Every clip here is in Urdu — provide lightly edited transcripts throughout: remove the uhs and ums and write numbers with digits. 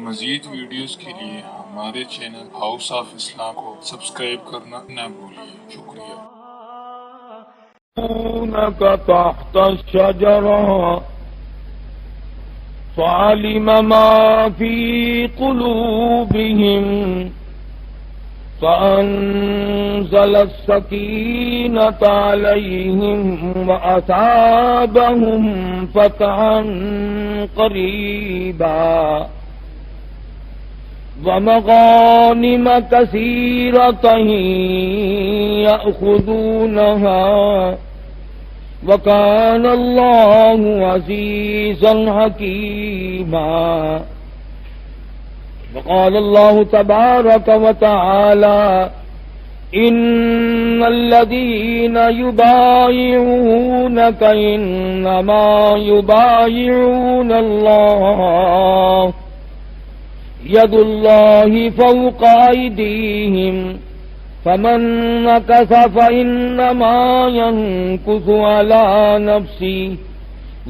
مزید ویڈیوز کے لیے ہمارے چینل ہاؤس آف اسلام کو سبسکرائب کرنا نہ بھولیے۔ شکریہ۔ تحت الشجرة فعلم ما في قلوبهم فأنزل السكينة عليهم وأثابهم فتحا قريبا ومغانم كثيرة يأخذونها وكان الله عزيزا حكيما۔ وقال الله تبارك وتعالى: إن الذين يبايعونك إنما يبايعون الله يد الله فوق أيديهم فمن نكث فإنما ينكث على نفسه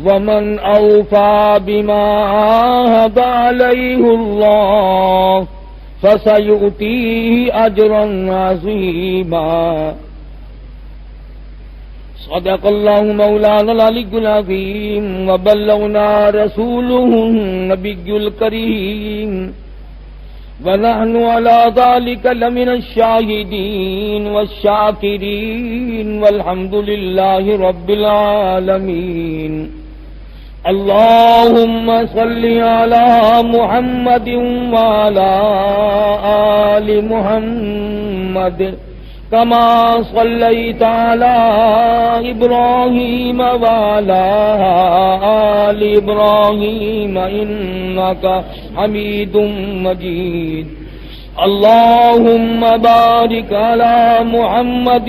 ومن أوفى بما عاهد عليه الله فسيؤتيه أجرا عظيما۔ صدق الله مولانا العلي العظيم وبلغنا رسوله النبي الكريم ونحن على ذلك لمن الشاهدين والشاكرين والحمد لله رب العالمين۔ اللهم صل على محمد وعلى آل محمد كما صليت على إبراهيم وعلى آل إبراهيم إنك حميد مجيد۔ اللهم بارك على محمد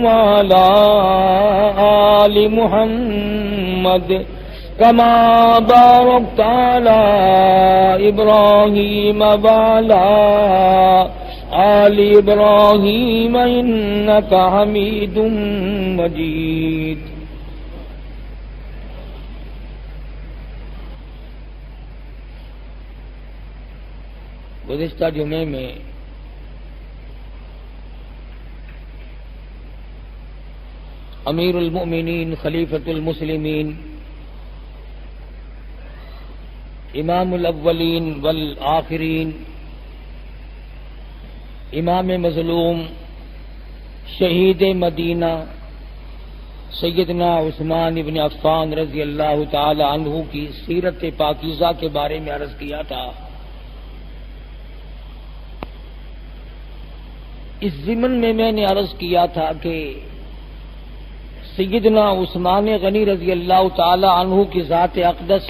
وعلى آل محمد كما باركت على إبراهيم وعلى آل إبراهيم إنك حميد مجيد۔ گزشتہ جمعے میں امیر المؤمنین خلیفۃ المسلمین امام الاولین والآخرین امام مظلوم شہید مدینہ سیدنا عثمان ابن عفان رضی اللہ تعالی عنہ کی سیرت پاکیزہ کے بارے میں عرض کیا تھا۔ اس ضمن میں نے عرض کیا تھا کہ سیدنا عثمان غنی رضی اللہ تعالی عنہ کی ذات اقدس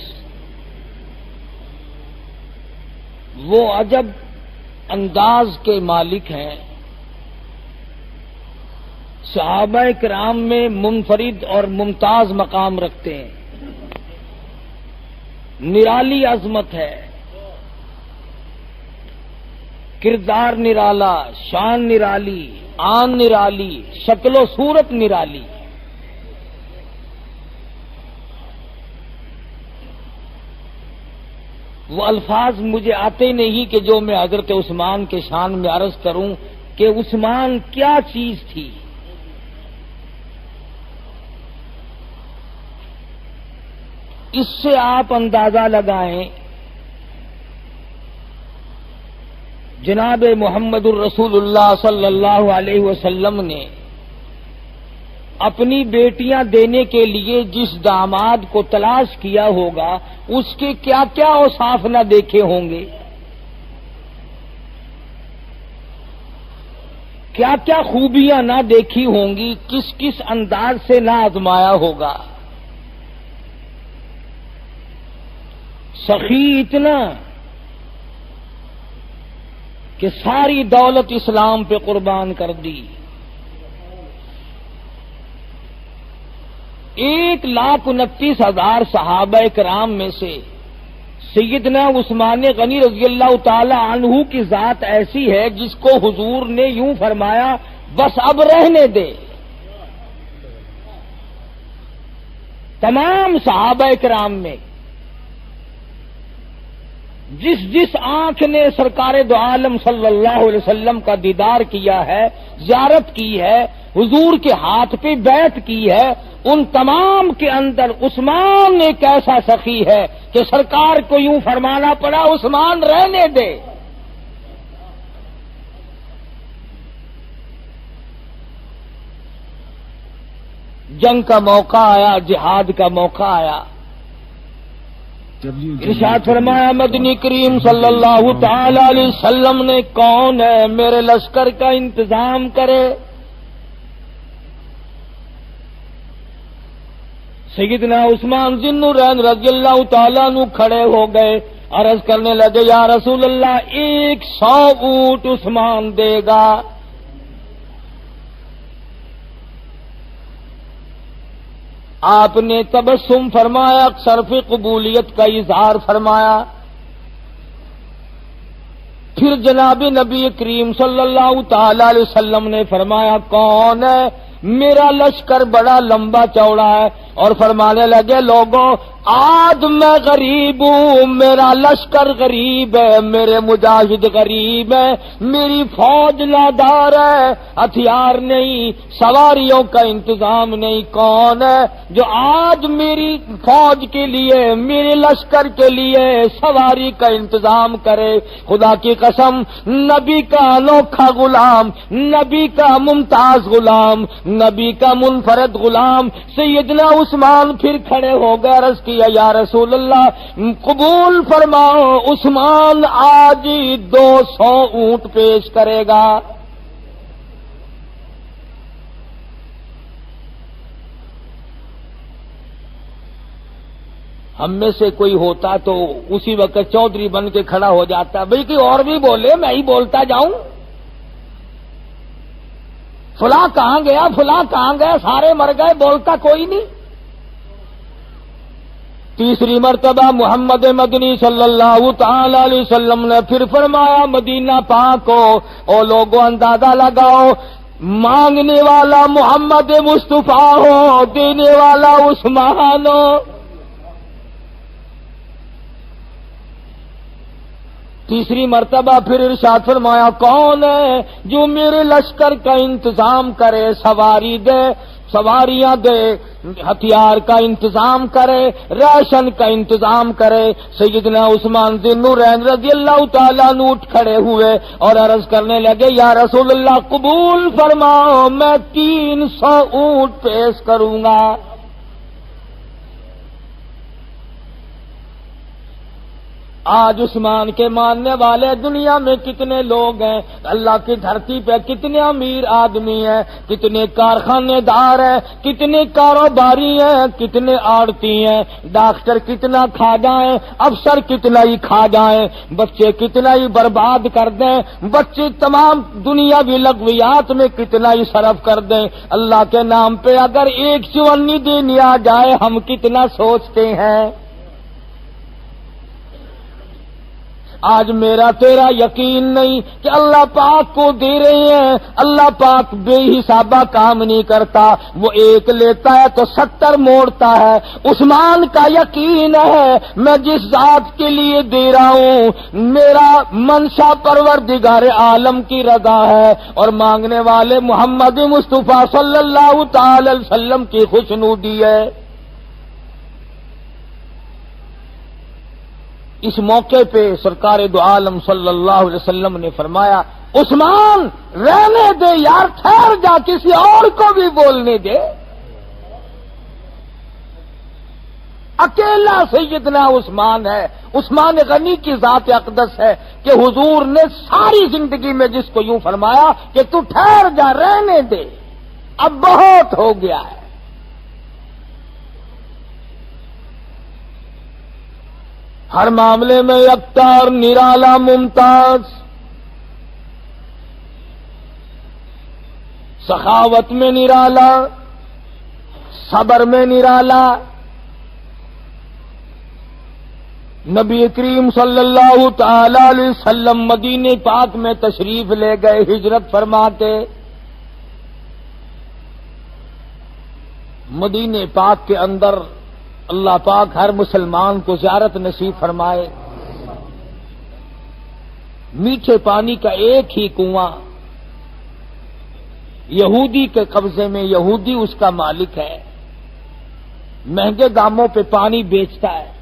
وہ عجب انداز کے مالک ہیں، صحابہ کرام میں منفرد اور ممتاز مقام رکھتے ہیں، نرالی عظمت ہے، کردار نرالا، شان نرالی، آن نرالی، شکل و صورت نرالی۔ وہ الفاظ مجھے آتے نہیں کہ جو میں حضرت عثمان کے شان میں عرض کروں کہ عثمان کیا چیز تھی۔ اس سے آپ اندازہ لگائیں جناب محمد الرسول اللہ صلی اللہ علیہ وسلم نے اپنی بیٹیاں دینے کے لیے جس داماد کو تلاش کیا ہوگا اس کے کیا کیا اوصاف نہ دیکھے ہوں گے، کیا کیا خوبیاں نہ دیکھی ہوں گی، کس کس انداز سے نہ آزمایا ہوگا۔ سخی اتنا کہ ساری دولت اسلام پہ قربان کر دی، 1,29,000 صحابہ کرام میں سے سیدنا عثمان غنی رضی اللہ تعالی عنہ کی ذات ایسی ہے جس کو حضور نے یوں فرمایا بس اب رہنے دے۔ تمام صحابہ کرام میں جس جس آنکھ نے سرکار دو عالم صلی اللہ علیہ وسلم کا دیدار کیا ہے، زیارت کی ہے، حضور کے ہاتھ پہ بیعت کی ہے، ان تمام کے اندر عثمان ایک ایسا سخی ہے کہ سرکار کو یوں فرمانا پڑا، عثمان رہنے دے۔ جنگ کا موقع آیا، جہاد کا موقع آیا، ارشاد فرمایا مدنی کریم صلی اللہ تعالی علیہ وسلم نے، کون ہے میرے لشکر کا انتظام کرے؟ سیدنا عثمان ذی النورین رضی اللہ تعالیٰ عنہ کھڑے ہو گئے، عرض کرنے لگے یا رسول اللہ 100 اونٹ عثمان دے گا۔ آپ نے تبسم فرمایا، صرف قبولیت کا اظہار فرمایا۔ پھر جناب نبی کریم صلی اللہ تعالی علیہ وسلم نے فرمایا کون ہے؟ میرا لشکر بڑا لمبا چوڑا ہے، اور فرمانے لگے لوگوں آج میں غریب ہوں، میرا لشکر غریب ہے، میرے مجاہد غریب ہے، میری فوج نادار ہے، ہتھیار نہیں، سواریوں کا انتظام نہیں، کون ہے جو آج میری فوج کے لیے، میرے لشکر کے لیے سواری کا انتظام کرے؟ خدا کی قسم، نبی کا انوکھا غلام، نبی کا ممتاز غلام، نبی کا منفرد غلام سیدنا عثمان پھر کھڑے ہو گئے، عرض کیا یا رسول اللہ قبول فرماؤ، عثمان آج 200 اونٹ پیش کرے گا۔ ہم میں سے کوئی ہوتا تو اسی وقت چودھری بن کے کھڑا ہو جاتا، بھئی کہ اور بھی بولے، میں ہی بولتا جاؤں، فلاں کہاں گیا، فلاں کہاں گیا، سارے مر گئے، بولتا کوئی نہیں۔ تیسری مرتبہ محمد مدنی صلی اللہ تعالی علیہ وسلم نے پھر فرمایا مدینہ پاک کو، او لوگوں اندازہ لگاؤ، مانگنے والا محمد مصطفیٰ ہو، دینے والا عثمان ہو۔ تیسری مرتبہ پھر ارشاد فرمایا کون ہے جو میرے لشکر کا انتظام کرے، سواری دے، سواریاں دے، ہتھیار کا انتظام کرے، راشن کا انتظام کرے؟ سیدنا عثمان ذی النورین رضی اللہ تعالیٰ عنہ اٹھ کھڑے ہوئے اور عرض کرنے لگے یا رسول اللہ قبول فرماؤ، میں 300 اونٹ پیش کروں گا۔ آج عثمان کے ماننے والے دنیا میں کتنے لوگ ہیں؟ اللہ کی دھرتی پہ کتنے امیر آدمی ہیں، کتنے کارخانے دار ہیں، کتنے کاروباری ہیں، کتنے آڑتی ہیں، ڈاکٹر کتنا کھا جائیں، افسر کتنا ہی کھا جائیں، بچے کتنا ہی برباد کر دیں، بچے تمام دنیاوی لغویات میں کتنا ہی صرف کر دیں، اللہ کے نام پہ اگر 1 چونی دینی آ جائے ہم کتنا سوچتے ہیں؟ آج میرا تیرا یقین نہیں کہ اللہ پاک کو دے رہے ہیں، اللہ پاک بے حسابہ کام نہیں کرتا، وہ 1 لیتا ہے تو 70 موڑتا ہے۔ عثمان کا یقین ہے میں جس ذات کے لیے دے رہا ہوں میرا منشا پروردگار عالم کی رضا ہے، اور مانگنے والے محمد مصطفیٰ صلی اللہ تعالی علیہ وسلم کی خوشنودی ہے۔ اس موقع پہ سرکار دو عالم صلی اللہ علیہ وسلم نے فرمایا عثمان رہنے دے یار، ٹھہر جا، کسی اور کو بھی بولنے دے۔ اکیلا سیدنا عثمان ہے، عثمان غنی کی ذات اقدس ہے کہ حضور نے ساری زندگی میں جس کو یوں فرمایا کہ تو ٹھہر جا، رہنے دے، اب بہت ہو گیا ہے۔ ہر معاملے میں یکتار، نرالا، ممتاز، سخاوت میں نرالا، صبر میں نرالا۔ نبی کریم صلی اللہ تعالی علیہ وسلم مدینہ پاک میں تشریف لے گئے ہجرت فرما کے۔ مدینہ پاک کے اندر اللہ پاک ہر مسلمان کو زیارت نصیب فرمائے۔ میٹھے پانی کا ایک ہی کنواں یہودی کے قبضے میں، یہودی اس کا مالک ہے، مہنگے داموں پہ پانی بیچتا ہے۔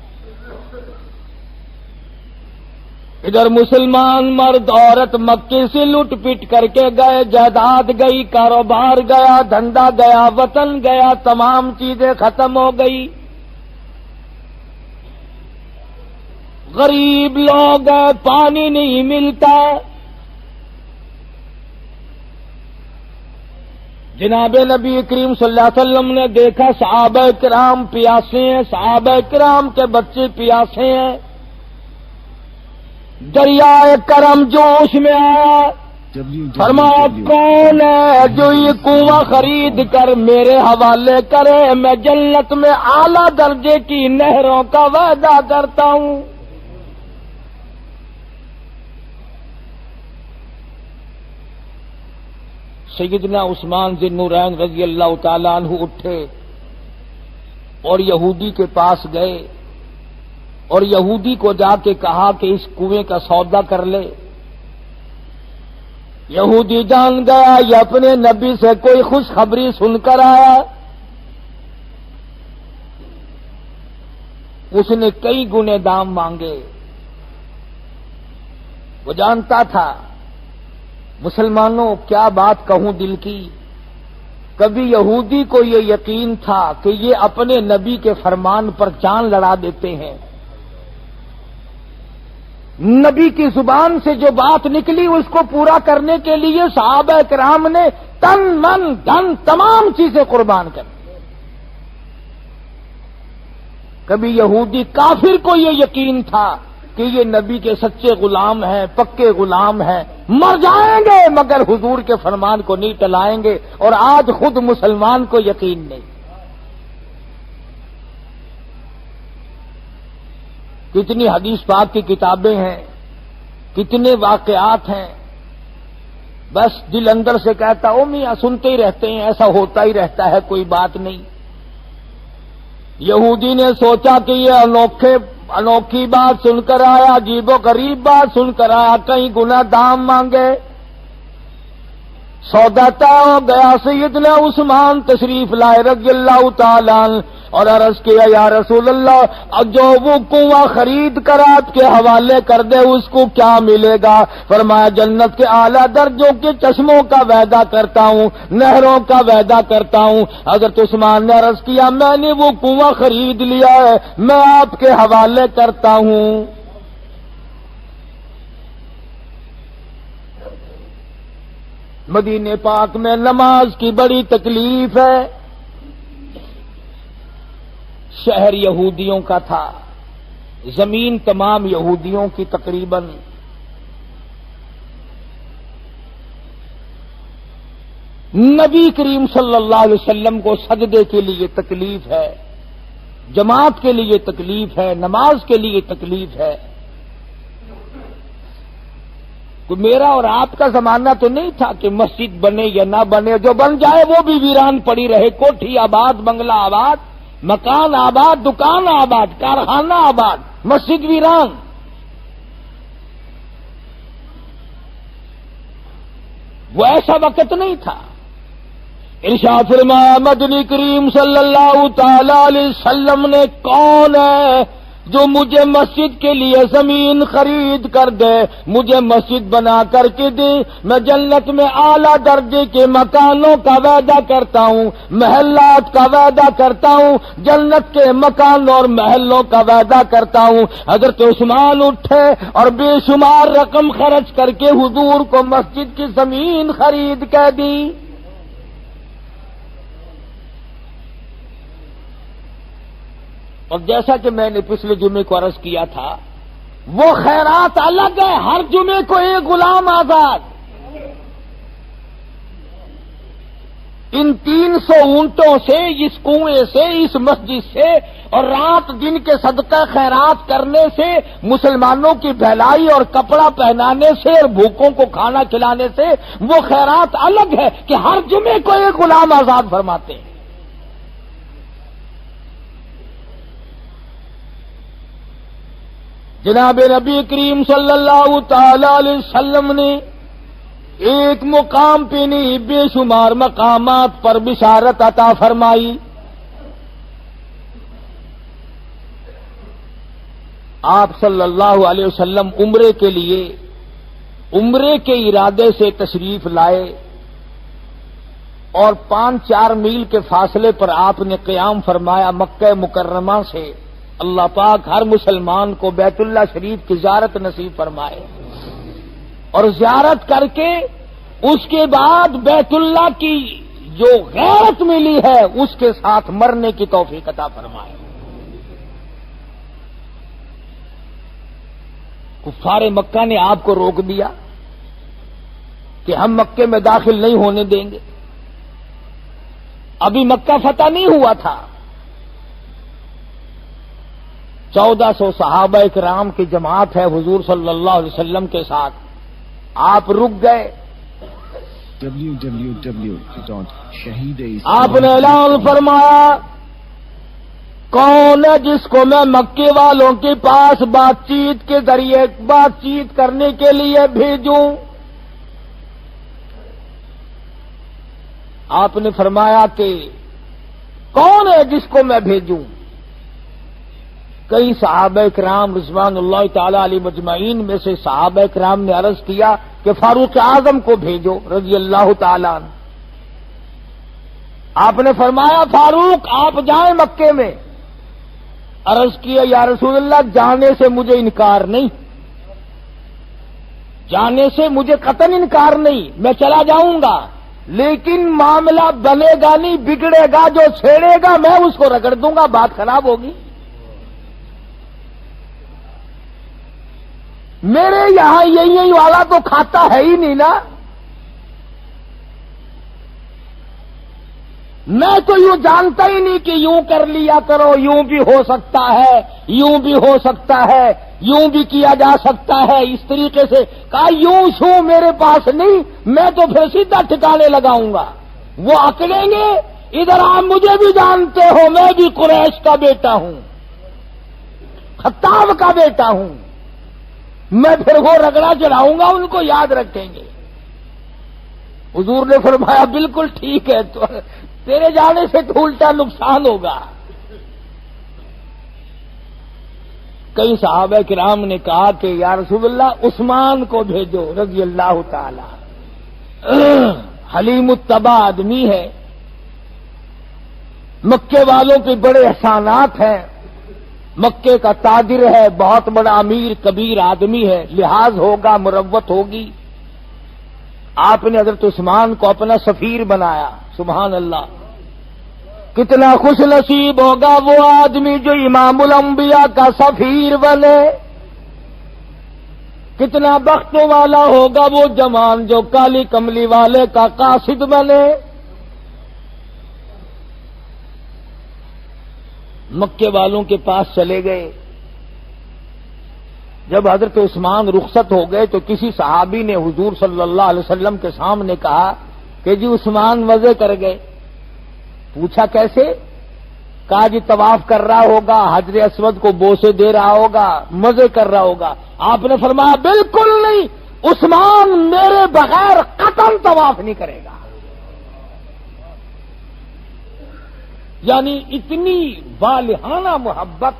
ادھر مسلمان مرد عورت مکے سے لٹ پٹ کر کے گئے، جائیداد گئی، کاروبار گیا، دھندا گیا، وطن گیا، تمام چیزیں ختم ہو گئی۔ غریب لوگ ہیں، پانی نہیں ملتا۔ جناب نبی کریم صلی اللہ علیہ وسلم نے دیکھا صحابہ کرام پیاسے ہیں، صحابہ کرام کے بچے پیاسے ہیں۔ دریائے کرم جوش میں آیا، فرمایا کون ہے جو یہ کنواں خرید کر میرے حوالے کرے، میں جنت میں اعلی درجے کی نہروں کا وعدہ کرتا ہوں۔ سیدنا عثمان ذی النورین رضی اللہ تعالیٰ عنہ اٹھے اور یہودی کے پاس گئے اور یہودی کو جا کے کہا کہ اس کنویں کا سودا کر لے۔ یہودی جان گیا یہ اپنے نبی سے کوئی خوشخبری سن کر آیا۔ اس نے کئی گنے دام مانگے۔ وہ جانتا تھا مسلمانوں کیا بات کہوں دل کی، کبھی یہودی کو یہ یقین تھا کہ یہ اپنے نبی کے فرمان پر جان لڑا دیتے ہیں۔ نبی کی زبان سے جو بات نکلی اس کو پورا کرنے کے لیے صحابہ کرام نے تن من دھن تمام چیزیں قربان کر دی۔ کبھی یہودی کافر کو یہ یقین تھا کہ یہ نبی کے سچے غلام ہیں، پکے غلام ہیں، مر جائیں گے مگر حضور کے فرمان کو نہیں ٹلائیں گے، اور آج خود مسلمان کو یقین نہیں۔ کتنی حدیث پاک کی کتابیں ہیں، کتنے واقعات ہیں، بس دل اندر سے کہتا او میاں سنتے ہی رہتے ہیں، ایسا ہوتا ہی رہتا ہے، کوئی بات نہیں۔ یہودی نے سوچا کہ یہ انوکھی بات سن کر آیا، عجیب و غریب بات سن کر آیا، کہیں گنا دام مانگے۔ سودا طے ہو گیا۔ سیدنا عثمان تشریف لائے رضی اللہ تعالیٰ عنہ اور عرض کیا یا رسول اللہ جو وہ کنواں خرید کر آپ کے حوالے کر دے اس کو کیا ملے گا؟ فرمایا جنت کے اعلیٰ درجوں کے چشموں کا وعدہ کرتا ہوں، نہروں کا وعدہ کرتا ہوں۔ حضرت عثمان نے عرض کیا میں نے وہ کنواں خرید لیا ہے، میں آپ کے حوالے کرتا ہوں۔ مدینے پاک میں نماز کی بڑی تکلیف ہے۔ شہر یہودیوں کا تھا، زمین تمام یہودیوں کی تقریباً۔ نبی کریم صلی اللہ علیہ وسلم کو سجدے کے لیے تکلیف ہے، جماعت کے لیے تکلیف ہے، نماز کے لیے تکلیف ہے۔ تو میرا اور آپ کا زمانہ تو نہیں تھا کہ مسجد بنے یا نہ بنے، جو بن جائے وہ بھی ویران پڑی رہے، کوٹھی آباد، بنگلہ آباد، مکان آباد، دکان آباد، کارخانہ آباد، مسجد ویران۔ وہ ایسا وقت نہیں تھا۔ ارشاد فرمایا مدنی کریم صلی اللہ تعالی علیہ وسلم نے کون ہے جو مجھے مسجد کے لیے زمین خرید کر دے، مجھے مسجد بنا کر کے دے، میں جنت میں اعلیٰ درجے کے مکانوں کا وعدہ کرتا ہوں، محلات کا وعدہ کرتا ہوں، جنت کے مکانوں اور محلوں کا وعدہ کرتا ہوں۔ حضرت عثمان اٹھے اور بے شمار رقم خرچ کر کے حضور کو مسجد کی زمین خرید کے دی۔ اور جیسا کہ میں نے پچھلے جمعے کو عرض کیا تھا، وہ خیرات الگ ہے، ہر جمعے کو ایک غلام آزاد۔ ان 300 اونٹوں سے، اس کنویں سے، اس مسجد سے اور رات دن کے صدقہ خیرات کرنے سے، مسلمانوں کی بھلائی اور کپڑا پہنانے سے اور بھوکوں کو کھانا کھلانے سے، وہ خیرات الگ ہے کہ ہر جمعے کو ایک غلام آزاد فرماتے ہیں۔ جناب نبی کریم صلی اللہ تعالی علیہ وسلم نے ایک مقام پہ نہیں بے شمار مقامات پر بشارت عطا فرمائی. آپ صلی اللہ علیہ وسلم عمرے کے لیے عمرے کے ارادے سے تشریف لائے اور 5-4 میل کے فاصلے پر آپ نے قیام فرمایا. مکہ مکرمہ سے اللہ پاک ہر مسلمان کو بیت اللہ شریف کی زیارت نصیب فرمائے اور زیارت کر کے اس کے بعد بیت اللہ کی جو غیرت ملی ہے اس کے ساتھ مرنے کی توفیق عطا فرمائے. کفار مکہ نے آپ کو روک دیا کہ ہم مکے میں داخل نہیں ہونے دیں گے. ابھی مکہ فتح نہیں ہوا تھا. 1400 صحابہ کرام کی جماعت ہے حضور صلی اللہ علیہ وسلم کے ساتھ. آپ رک گئے. آپ نے اعلان فرمایا کون ہے جس کو میں مکے والوں کے پاس بات چیت کے ذریعے بات چیت کرنے کے لیے بھیجوں. آپ نے فرمایا کہ کون ہے جس کو میں بھیجوں. کئی صحابہ کرام رضوان اللہ تعالی علیہ مجمعین میں سے صحابہ کرام نے عرض کیا کہ فاروق اعظم کو بھیجو رضی اللہ تعالی عنہ. آپ نے فرمایا فاروق آپ جائیں مکے میں. عرض کیا یا رسول اللہ جانے سے مجھے انکار نہیں, جانے سے مجھے قطعاً انکار نہیں, میں چلا جاؤں گا, لیکن معاملہ بنے گا نہیں, بگڑے گا, جو چھیڑے گا میں اس کو رگڑ دوں گا, بات خراب ہوگی. میرے یہاں یہی والا تو کھاتا ہے ہی نہیں نا. میں تو یوں جانتا ہی نہیں کہ یوں کر لیا کرو, یوں بھی ہو سکتا ہے, یوں بھی ہو سکتا ہے, یوں بھی کیا جا سکتا ہے. اس طریقے سے کہا یوں شوں میرے پاس نہیں, میں تو پھر سیدھا ٹھکانے لگاؤں گا. وہ اکڑیں گے ادھر آپ مجھے بھی جانتے ہو, میں بھی قریش کا بیٹا ہوں, خطاب کا بیٹا ہوں, میں پھر وہ رگڑا چڑھاؤں گا, ان کو یاد رکھیں گے. حضور نے فرمایا بالکل ٹھیک ہے, تو تیرے جانے سے تو الٹا نقصان ہوگا. کئی صحابہ کرام نے کہا کہ یا رسول اللہ عثمان کو بھیجو رضی اللہ تعالی. حلیم الطبع آدمی ہے, مکے والوں کے بڑے احسانات ہیں, مکے کا تاجر ہے, بہت بڑا امیر کبیر آدمی ہے, لحاظ ہوگا, مروت ہوگی. آپ نے حضرت عثمان کو اپنا سفیر بنایا. سبحان اللہ, کتنا خوش نصیب ہوگا وہ آدمی جو امام الانبیاء کا سفیر بنے. کتنا بخت والا ہوگا وہ جوان جو کالی کملی والے کا قاصد بنے. مکے والوں کے پاس چلے گئے. جب حضرت عثمان رخصت ہو گئے تو کسی صحابی نے حضور صلی اللہ علیہ وسلم کے سامنے کہا کہ جی عثمان مزے کر گئے. پوچھا کیسے؟ کہا جی طواف کر رہا ہوگا, حجر اسود کو بوسے دے رہا ہوگا, مزے کر رہا ہوگا. آپ نے فرمایا بالکل نہیں, عثمان میرے بغیر قطعاً طواف نہیں کرے گا. یعنی اتنی والہانہ محبت,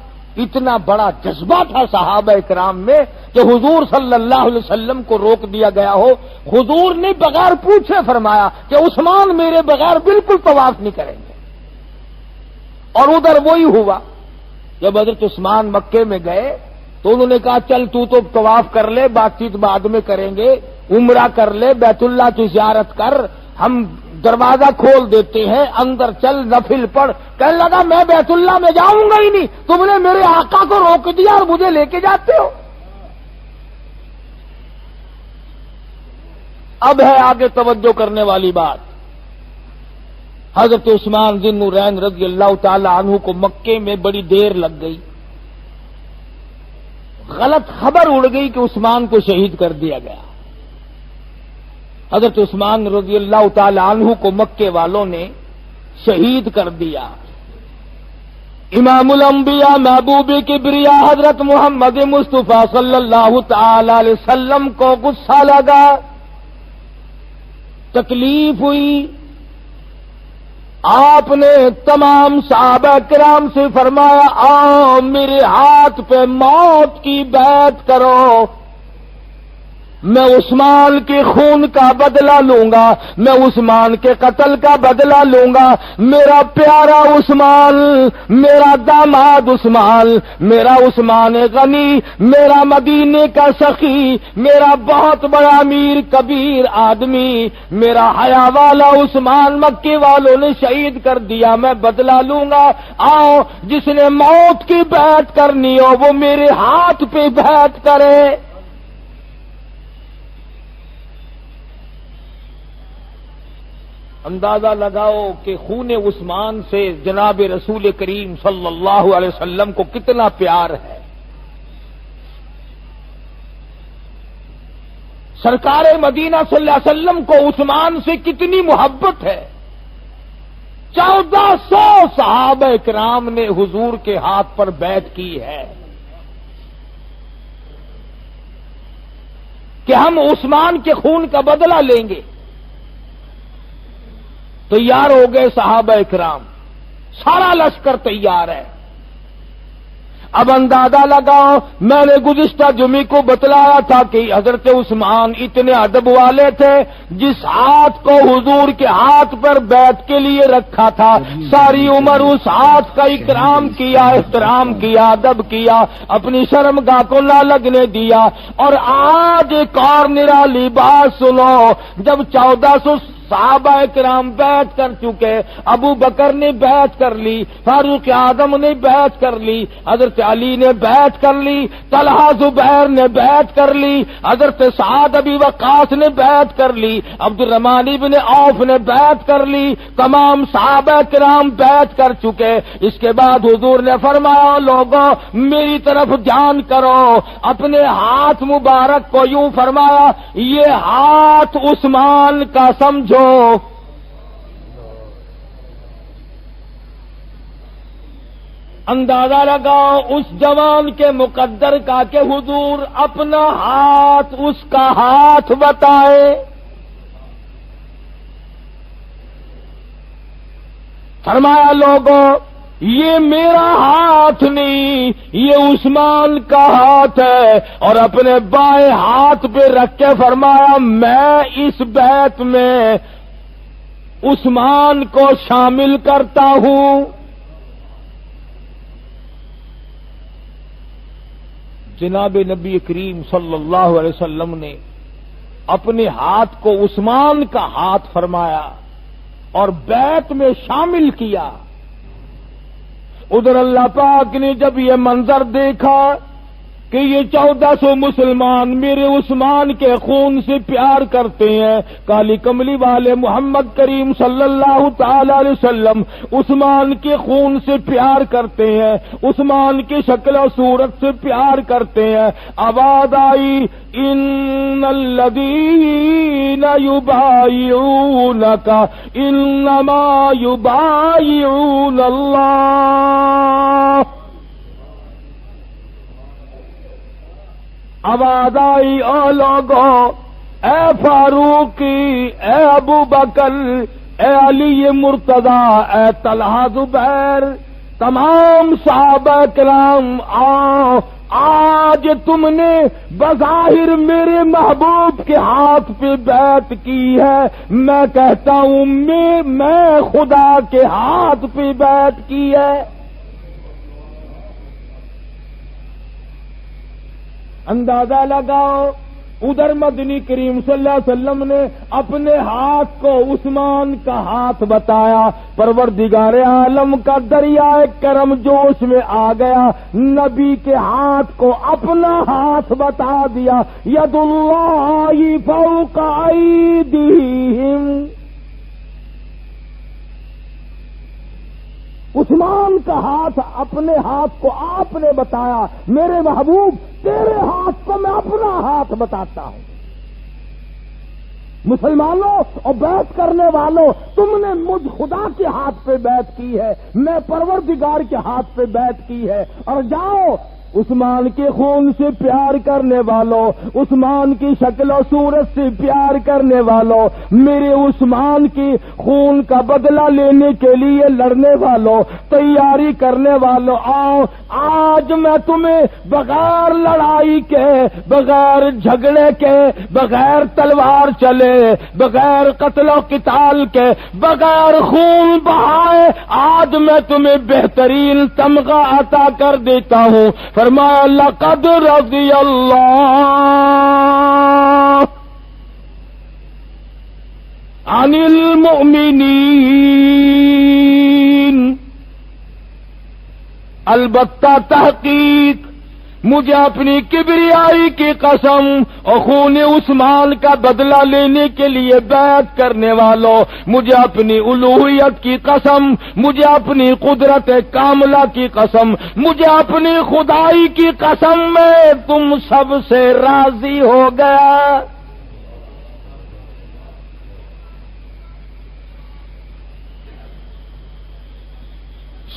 اتنا بڑا جذبہ تھا صحابہ کرام میں کہ حضور صلی اللہ علیہ وسلم کو روک دیا گیا ہو. حضور نے بغیر پوچھے فرمایا کہ عثمان میرے بغیر بالکل طواف نہیں کریں گے. اور ادھر وہی ہوا. جب حضرت عثمان مکے میں گئے تو انہوں نے کہا چل تو طواف کر لے, بات چیت بعد میں کریں گے, عمرہ کر لے, بیت اللہ کی زیارت کر, ہم دروازہ کھول دیتے ہیں, اندر چل نفل پڑھ. کہنے لگا میں بیت اللہ میں جاؤں گا ہی نہیں, تم نے میرے آقا کو روک دیا اور مجھے لے کے جاتے ہو. اب ہے آگے توجہ کرنے والی بات. حضرت عثمان ذی النورین رضی اللہ تعالی عنہ کو مکے میں بڑی دیر لگ گئی. غلط خبر اڑ گئی کہ عثمان کو شہید کر دیا گیا. حضرت عثمان رضی اللہ تعالی عنہ کو مکے والوں نے شہید کر دیا. امام الانبیاء محبوب کبریا حضرت محمد مصطفیٰ صلی اللہ تعالی علیہ وسلم کو غصہ لگا، تکلیف ہوئی. آپ نے تمام صحابہ کرام سے فرمایا آؤ میرے ہاتھ پہ موت کی بیعت کرو، میں عثمان کے خون کا بدلہ لوں گا، میں عثمان کے قتل کا بدلہ لوں گا. میرا پیارا عثمان، میرا داماد عثمان، میرا عثمان غنی، میرا مدینے کا سخی، میرا بہت بڑا امیر کبیر آدمی، میرا حیا والا عثمان مکے والوں نے شہید کر دیا، میں بدلہ لوں گا. آؤ جس نے موت کی بیعت کرنی ہو وہ میرے ہاتھ پہ بیعت کرے. اندازہ لگاؤ کہ خون عثمان سے جناب رسول کریم صلی اللہ علیہ وسلم کو کتنا پیار ہے. سرکار مدینہ صلی اللہ علیہ وسلم کو عثمان سے کتنی محبت ہے. 1400 صحابہ کرام نے حضور کے ہاتھ پر بیعت کی ہے کہ ہم عثمان کے خون کا بدلہ لیں گے. تیار ہو گئے صحابہ کرام، سارا لشکر تیار ہے. اب اندازہ لگاؤ، میں نے گزشتہ جمعے کو بتلایا تھا کہ حضرت عثمان اتنے ادب والے تھے، جس ہاتھ کو حضور کے ہاتھ پر بیعت کے لیے رکھا تھا ساری عمر اس ہاتھ کا اکرام کیا، احترام کیا، ادب کیا، اپنی شرمگاہ کو نہ لگنے دیا. اور آج ایک اور نرالی بات سنو، جب 1400 صحابہ کرام بیعت کر چکے، ابو بکر نے بیعت کر لی، فاروق اعظم نے بیعت کر لی، حضرت علی نے بیعت کر لی، طلحہ زبیر نے بیعت کر لی، حضرت سعد ابی وقاص نے بیعت کر لی، عبد الرحمن ابن عوف نے بیعت کر لی، تمام صحابہ کرام بیعت کر چکے. اس کے بعد حضور نے فرمایا لوگوں میری طرف دھیان کرو، اپنے ہاتھ مبارک کو یوں فرمایا یہ ہاتھ عثمان کا سمجھو. اندازہ لگاؤ اس جوان کے مقدر کا کہ حضور اپنا ہاتھ اس کا ہاتھ بتائے. فرمایا لوگوں یہ میرا ہاتھ نہیں، یہ عثمان کا ہاتھ ہے. اور اپنے بائیں ہاتھ پہ رکھ کے فرمایا میں اس بیعت میں عثمان کو شامل کرتا ہوں. جناب نبی کریم صلی اللہ علیہ وسلم نے اپنے ہاتھ کو عثمان کا ہاتھ فرمایا اور بیعت میں شامل کیا. ادھر اللہ پاک نے جب یہ منظر دیکھا کہ یہ 1400 مسلمان میرے عثمان کے خون سے پیار کرتے ہیں، کالی کملی والے محمد کریم صلی اللہ تعالی علیہ وسلم عثمان کے خون سے پیار کرتے ہیں، عثمان کی شکل و صورت سے پیار کرتے ہیں. آواز آئی ان الذین یبایعونک انما یبایعون اللہ. آواز آئی او لوگو، اے فاروقی، اے ابو بکر، اے علی مرتضی، اے طلحہ زبیر، تمام صحابہ کرام آؤ، آج تم نے بظاہر میرے محبوب کے ہاتھ پہ بیعت کی ہے، میں کہتا ہوں میں خدا کے ہاتھ پہ بیعت کی ہے. اندازہ لگاؤ ادھر مدنی کریم صلی اللہ علیہ وسلم نے اپنے ہاتھ کو عثمان کا ہاتھ بتایا. پروردگار عالم کا دریائے کرم جوش میں آ گیا، نبی کے ہاتھ کو اپنا ہاتھ بتا دیا. ید اللہ فوق ایدیہم، عثمان کا ہاتھ، اپنے ہاتھ کو آپ نے بتایا. میرے محبوب تیرے ہاتھ کو میں اپنا ہاتھ بتاتا ہوں. مسلمانوں اور بیعت کرنے والوں، تم نے مجھ خدا کے ہاتھ پہ بیعت کی ہے، میں پروردگار کے ہاتھ پہ بیعت کی ہے، اور جاؤ عثمان کے خون سے پیار کرنے والوں، عثمان کی شکل و صورت سے پیار کرنے والوں، میرے عثمان کی خون کا بدلہ لینے کے لیے لڑنے والوں، تیاری کرنے والوں، آؤ آج میں تمہیں بغیر لڑائی کے، بغیر جھگڑے کے، بغیر تلوار چلے، بغیر قتل و قتال کے، بغیر خون بہائے، آج میں تمہیں بہترین تمغہ عطا کر دیتا ہوں۔ فرمایا لقد رضی اللہ عن المؤمنین، البتہ تحقیق مجھے اپنی کبریائی کی قسم اور خون عثمان کا بدلہ لینے کے لیے بیعت کرنے والوں، مجھے اپنی الوہیت کی قسم، مجھے اپنی قدرت کاملہ کی قسم، مجھے اپنی خدائی کی قسم، میں تم سب سے راضی ہو گیا۔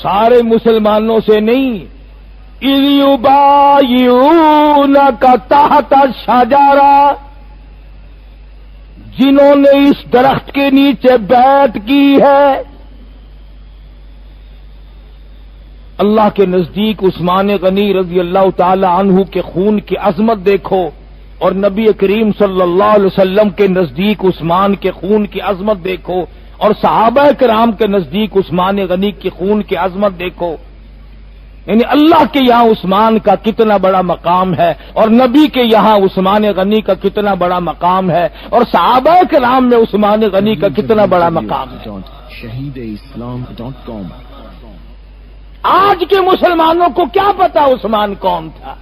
سارے مسلمانوں سے نہیں، اِذْ یُبَایِعُونَکَ تحت الشجرہ، جنہوں نے اس درخت کے نیچے بیعت کی ہے۔ اللہ کے نزدیک عثمان غنی رضی اللہ تعالی عنہ کے خون کی عظمت دیکھو، اور نبی کریم صلی اللہ علیہ وسلم کے نزدیک عثمان کے خون کی عظمت دیکھو، اور صحابہ کرام کے نزدیک عثمان غنی کی خون کی عظمت دیکھو۔ یعنی اللہ کے یہاں عثمان کا کتنا بڑا مقام ہے، اور نبی کے یہاں عثمان غنی کا کتنا بڑا مقام ہے، اور صحابہ کرام میں عثمان غنی کا کتنا بڑا مقام ہے۔ shahideislam.com آج کے مسلمانوں کو کیا پتا عثمان کون تھا،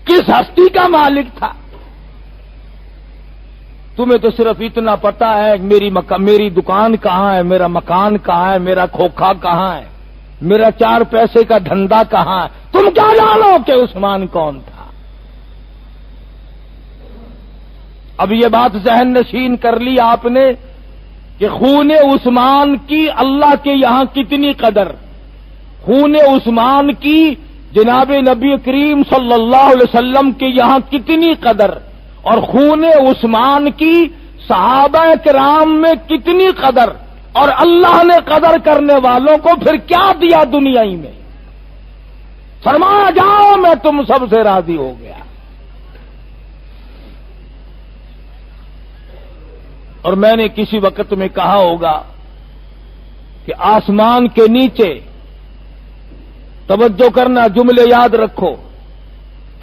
کس ہستی کا مالک تھا؟ تمہیں تو صرف اتنا پتا ہے میری دکان کہاں ہے، میرا مکان کہاں ہے، میرا کھوکھا کہاں ہے، میرا 4 پیسے کا دھندا کہاں ہے۔ تم کیا جانو کہ عثمان کون تھا؟ اب یہ بات ذہن نشین کر لی آپ نے کہ خون عثمان کی اللہ کے یہاں کتنی قدر، خون عثمان کی جناب نبی کریم صلی اللہ علیہ وسلم کے یہاں کتنی قدر، اور خون عثمان کی صحابہ کرام میں کتنی قدر، اور اللہ نے قدر کرنے والوں کو پھر کیا دیا دنیا ہی میں؟ فرمایا جاؤ میں تم سب سے راضی ہو گیا۔ اور میں نے کسی وقت میں کہا ہوگا کہ آسمان کے نیچے، توجہ کرنا جملے یاد رکھو،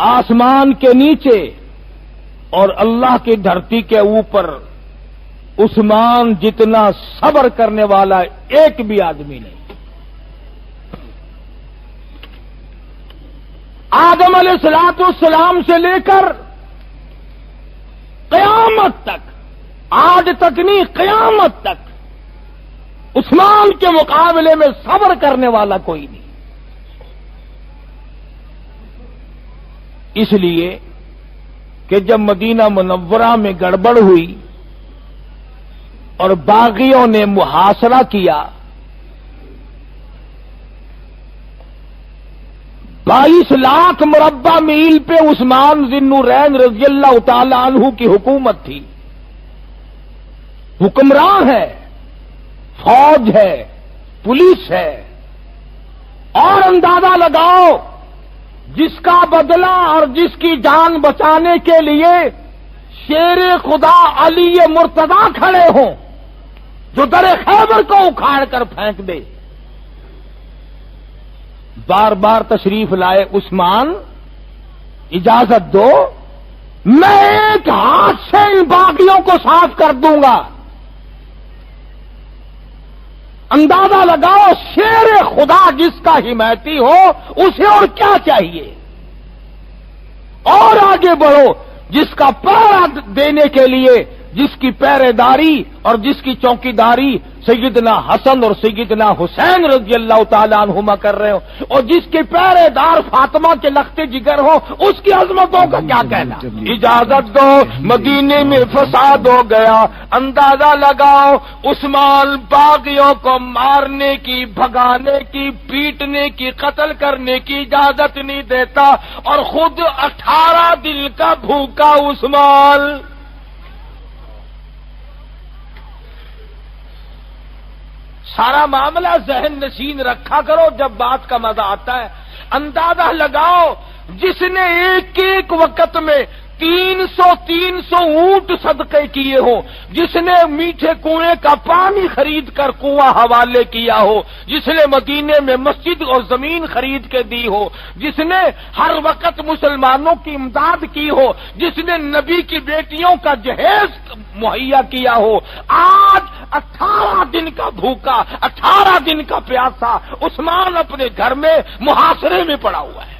آسمان کے نیچے اور اللہ کی دھرتی کے اوپر عثمان جتنا صبر کرنے والا ایک بھی آدمی نہیں۔ آدم علیہ الصلوۃ والسلام سے لے کر قیامت تک، آج تک نہیں قیامت تک، عثمان کے مقابلے میں صبر کرنے والا کوئی نہیں۔ اس لیے کہ جب مدینہ منورہ میں گڑبڑ ہوئی اور باغیوں نے محاصرہ کیا، 22 لاکھ مربع میل پہ عثمان ذی النورین رضی اللہ تعالی عنہ کی حکومت تھی، حکمراں ہے، فوج ہے، پولیس ہے، اور اندازہ لگاؤ جس کا بدلہ اور جس کی جان بچانے کے لیے شیر خدا علی مرتضی کھڑے ہوں، جو در خیبر کو اکھاڑ کر پھینک دے۔ بار بار تشریف لائے عثمان، اجازت دو میں ایک ہاتھ سے ان باغیوں کو صاف کر دوں گا۔ اندازہ لگاؤ شیر خدا جس کا حمایتی ہو اسے اور کیا چاہیے؟ اور آگے بڑھو، جس کا پہرا دینے کے لیے جس کی پہرےداری اور جس کی چوکیداری سیدنا حسن اور سیدنا حسین رضی اللہ تعالیٰ عنہما کر رہے ہو، اور جس کے پہرےدار فاطمہ کے لختے جگر ہو، اس کی عظمتوں کا کیا کہنا؟ اجازت دو، مدینے میں فساد ہو گیا، اندازہ لگاؤ عثمان باغیوں کو مارنے کی، بھگانے کی، پیٹنے کی، قتل کرنے کی اجازت نہیں دیتا، اور خود 18 دن کا بھوکا عثمان۔ سارا معاملہ ذہن نشین رکھا کرو جب بات کا مزہ آتا ہے۔ اندازہ لگاؤ، جس نے ایک ایک وقت میں 300 اونٹ صدقے کیے ہو، جس نے میٹھے کنویں کا پانی خرید کر کنواں حوالے کیا ہو، جس نے مدینے میں مسجد اور زمین خرید کے دی ہو، جس نے ہر وقت مسلمانوں کی امداد کی ہو، جس نے نبی کی بیٹیوں کا جہیز مہیا کیا ہو، آج 18 دن کا بھوکا، 18 دن کا پیاسا عثمان اپنے گھر میں محاصرے میں پڑا ہوا ہے۔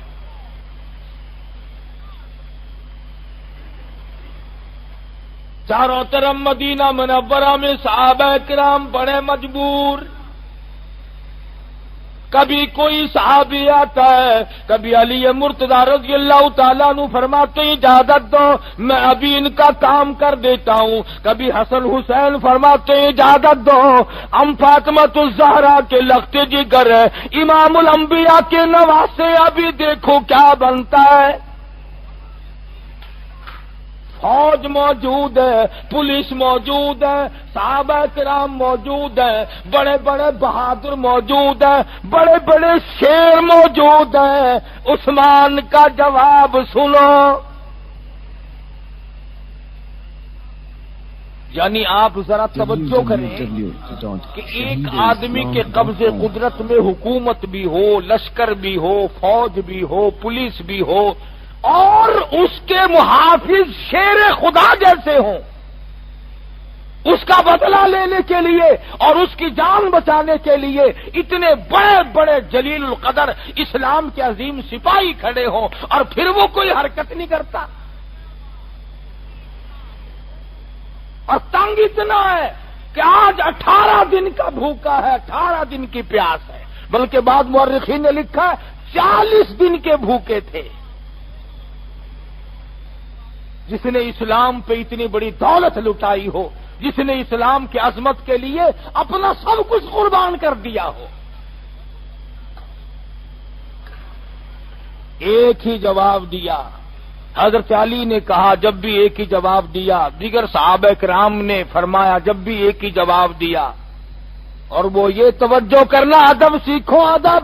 چاروں طرف مدینہ منورہ میں صحابہ کرام بڑے مجبور، کبھی کوئی صحابی آتا ہے، کبھی علی مرتضی رضی اللہ تعالیٰ عنہ فرماتے ہیں اجازت دو میں ابھی ان کا کام کر دیتا ہوں، کبھی حسن حسین فرماتے ہیں اجازت دو ہم فاطمۃ الزہرا کے لخت جگر ہے، امام الانبیاء کے نواسے، ابھی دیکھو کیا بنتا ہے۔ فوج موجود ہے، پولیس موجود ہے، صحابہ کرام موجود ہیں، بڑے بڑے بہادر موجود ہیں، بڑے بڑے شیر موجود ہیں، عثمان کا جواب سنو۔ یعنی آپ ذرا توجہ کریں کہ ایک آدمی کے قبضے قدرت میں حکومت بھی ہو، لشکر بھی ہو، فوج بھی ہو، پولیس بھی ہو، اور اس کے محافظ شیر خدا جیسے ہوں، اس کا بدلہ لینے کے لیے اور اس کی جان بچانے کے لیے اتنے بڑے بڑے جلیل القدر اسلام کے عظیم سپاہی کھڑے ہوں، اور پھر وہ کوئی حرکت نہیں کرتا۔ اور تنگ اتنا ہے کہ آج 18 دن کا بھوکا ہے، 18 دن کی پیاس ہے، بلکہ بعد مورخین نے لکھا ہے 40 دن کے بھوکے تھے۔ جس نے اسلام پہ اتنی بڑی دولت لٹائی ہو، جس نے اسلام کی عظمت کے لیے اپنا سب کچھ قربان کر دیا ہو، ایک ہی جواب دیا۔ حضرت علی نے کہا جب بھی ایک ہی جواب دیا، دیگر صحابہ کرام نے فرمایا جب بھی ایک ہی جواب دیا، اور وہ یہ توجہ کرنا ادب سیکھو، ادب،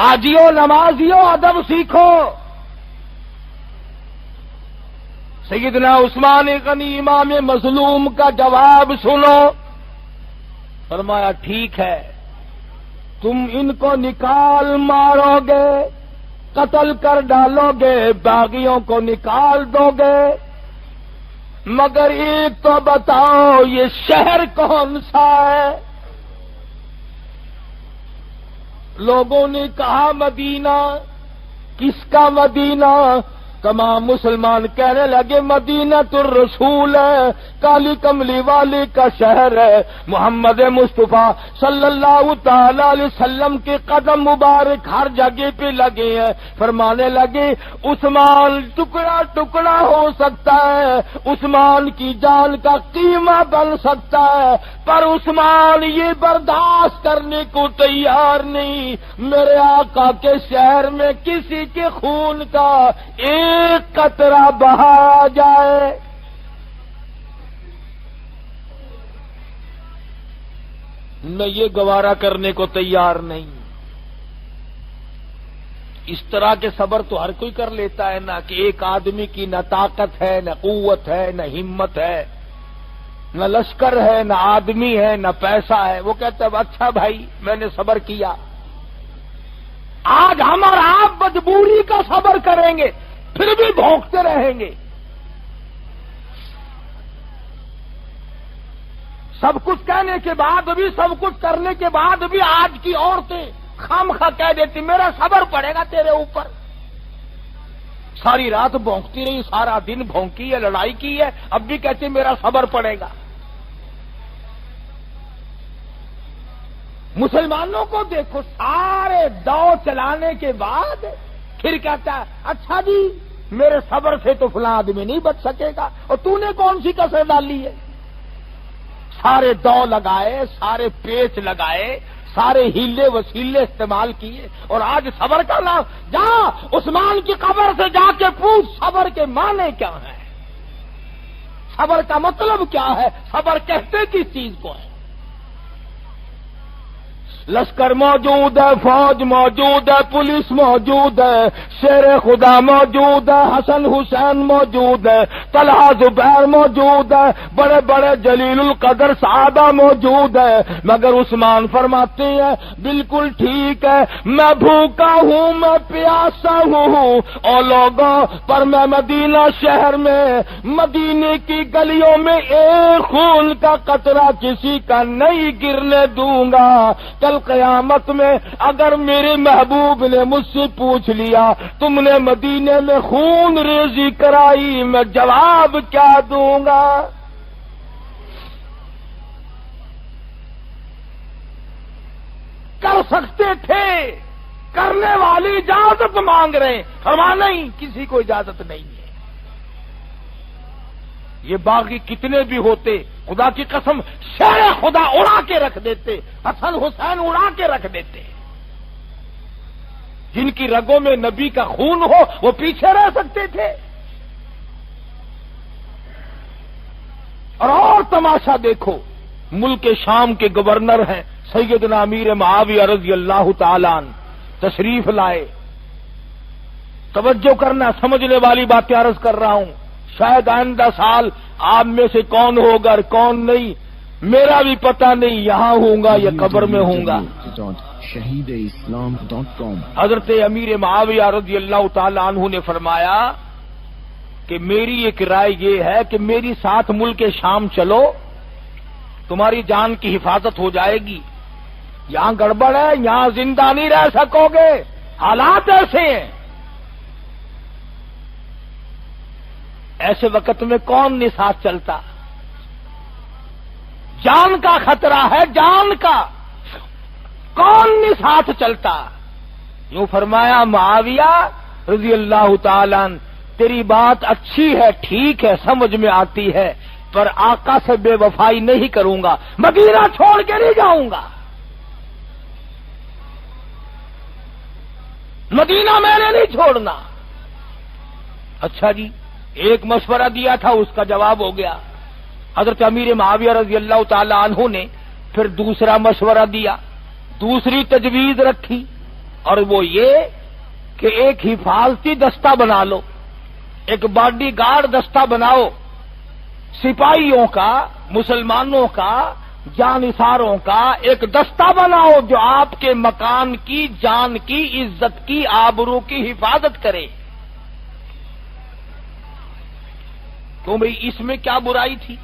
آجیو نمازیو ادب سیکھو۔ سیدنا عثمان غنی امام مظلوم کا جواب سنو، فرمایا ٹھیک ہے تم ان کو نکال مارو گے، قتل کر ڈالو گے، باغیوں کو نکال دو گے، مگر ایک تو بتاؤ یہ شہر کون سا ہے؟ لوگوں نے کہا مدینہ۔ کس کا مدینہ؟ تمام مسلمان کہنے لگے مدینہ الرسول ہے، کالی کملی والے کا شہر ہے، محمد مصطفیٰ صلی اللہ تعالی علیہ وسلم کے قدم مبارک ہر جگہ پہ لگے ہیں۔ فرمانے لگے عثمان ٹکڑا ٹکڑا ہو سکتا ہے، عثمان کی جان کا قیمہ بن سکتا ہے، پر عثمان یہ برداشت کرنے کو تیار نہیں میرے آقا کے شہر میں کسی کے خون کا ایک قطرہ بہایا جائے۔ میں یہ گوارا کرنے کو تیار نہیں۔ اس طرح کے صبر تو ہر کوئی کر لیتا ہے نا، کہ ایک آدمی کی نہ طاقت ہے، نہ قوت ہے، نہ ہمت ہے، نہ لشکر ہے، نہ آدمی ہے، نہ پیسہ ہے، وہ کہتا ہے اچھا بھائی میں نے صبر کیا۔ آج ہم اور آپ مجبوری کا صبر کریں گے، پھر بھی بھونکتے رہیں گے۔ سب کچھ کہنے کے بعد بھی، سب کچھ کرنے کے بعد بھی آج کی عورتیں خام خواہ کہہ دیتی میرا صبر پڑے گا تیرے اوپر۔ ساری رات بھونکتی رہی، سارا دن بھونکی ہے، لڑائی کی ہے، اب بھی کہتے میرا صبر پڑے گا۔ مسلمانوں کو دیکھو، سارے دو چلانے کے بعد پھر کہتا ہے اچھا جی میرے صبر سے تو فلاں آدمی نہیں بچ سکے گا، اور تو نے کون سی کسر ڈالی ہے؟ سارے دو لگائے، سارے پیچ لگائے، سارے ہیلے وسیلے استعمال کیے، اور آج صبر کا نام، جا عثمان کی قبر سے جا کے پوچھ صبر کے معنی کیا ہے، صبر کا مطلب کیا ہے، صبر کہتے کس چیز کو ہے؟ لشکر موجود ہے، فوج موجود ہے، پولیس موجود ہے، شیر خدا موجود ہے، حسن حسین موجود ہے، طلحہ زبیر موجود ہے، بڑے بڑے جلیل القدر صحابہ موجود ہے، مگر عثمان فرماتے ہیں بالکل ٹھیک ہے، میں بھوکا ہوں، میں پیاسا ہوں، اور لوگوں پر میں مدینہ شہر میں، مدینے کی گلیوں میں ایک خون کا قطرہ کسی کا نہیں گرنے دوں گا۔ کل قیامت میں اگر میرے محبوب نے مجھ سے پوچھ لیا تم نے مدینے میں خون ریزی کرائی، میں جواب کیا دوں گا؟ کر سکتے تھے، کرنے والی اجازت مانگ رہے ہیں، فرمایا نہیں کسی کو اجازت نہیں ہے۔ یہ باغی کتنے بھی ہوتے، خدا کی قسم شیر خدا اڑا کے رکھ دیتے، حسن حسین اڑا کے رکھ دیتے، جن کی رگوں میں نبی کا خون ہو وہ پیچھے رہ سکتے تھے۔ اور تماشا دیکھو، ملک شام کے گورنر ہیں سیدنا امیر معاویہ رضی اللہ تعالی عنہ، تشریف لائے۔ توجہ کرنا، سمجھنے والی باتیں عرض کر رہا ہوں، شاید آئندہ سال آپ میں سے کون ہوگا اور کون نہیں، میرا بھی پتہ نہیں، یہاں ہوں گا یا قبر میں ہوں گا۔ حضرت امیر معاویہ رضی اللہ تعالی عنہ نے فرمایا کہ میری ایک رائے یہ ہے کہ میری ساتھ ملک شام چلو، تمہاری جان کی حفاظت ہو جائے گی، یہاں گڑبڑ ہے، یہاں زندہ نہیں رہ سکو گے، حالات ایسے ہیں۔ ایسے وقت میں کون نہیں ساتھ چلتا؟ جان کا خطرہ ہے، جان کا، کون نہیں ساتھ چلتا؟ یوں فرمایا معاویہ رضی اللہ تعالی عنہ، تیری بات اچھی ہے، ٹھیک ہے، سمجھ میں آتی ہے، پر آقا سے بے وفائی نہیں کروں گا، مدینہ چھوڑ کے نہیں جاؤں گا، مدینہ میں نے نہیں چھوڑنا۔ اچھا جی، ایک مشورہ دیا تھا، اس کا جواب ہو گیا۔ حضرت امیر معاویہ رضی اللہ تعالی عنہ نے پھر دوسرا مشورہ دیا، دوسری تجویز رکھی، اور وہ یہ کہ ایک حفاظتی دستہ بنا لو، ایک باڈی گارڈ دستہ بناؤ، سپاہیوں کا، مسلمانوں کا، جانثاروں کا ایک دستہ بناؤ جو آپ کے مکان کی، جان کی، عزت کی، آبرو کی حفاظت کرے۔ تو بھئی اس میں کیا برائی تھی؟